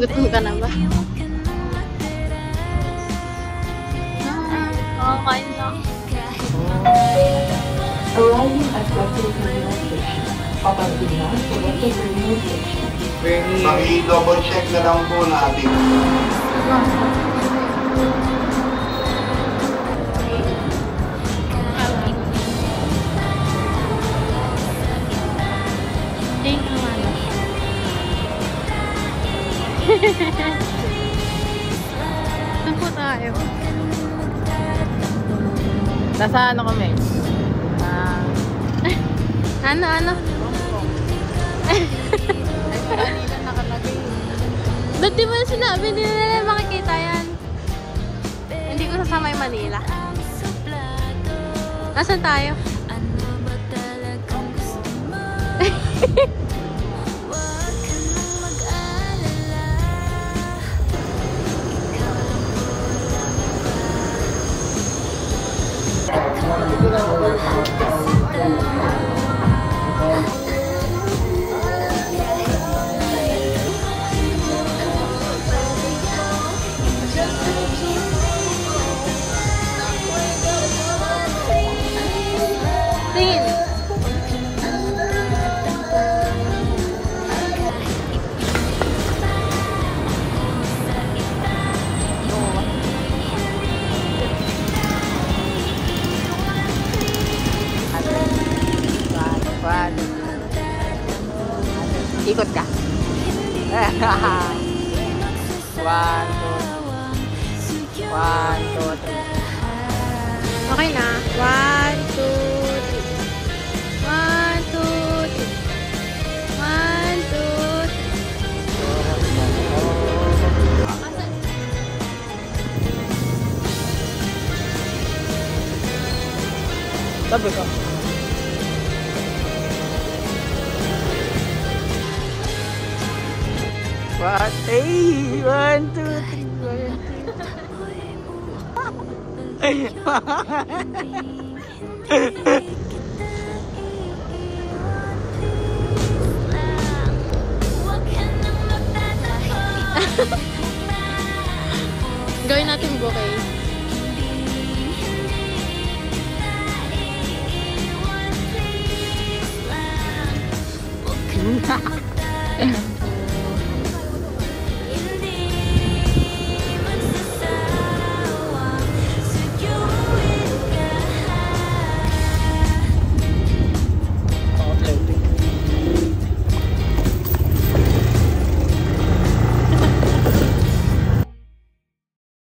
Gutom ka na ba? Kain lang. Arriving at Western Terminal Station. Papansin na sa Western Terminal Station. Paki-double check na lang po natin. Saan po tayo? Nasa ano kami? Ano? Kanina nakalagay. Ba't di mo sinabi? Hindi na nila makikita yan. Hindi ko sasama yung Manila. Nasaan tayo? Tingin. Ikot ka. 1, 2, 1, 2, 3. Okay na. 1, 2, 3. 1, 2, 3. 1, 2, 3. Sabi ko. What? Hey! 1, 2, 3, 1, 2. Gawin natin bouquet.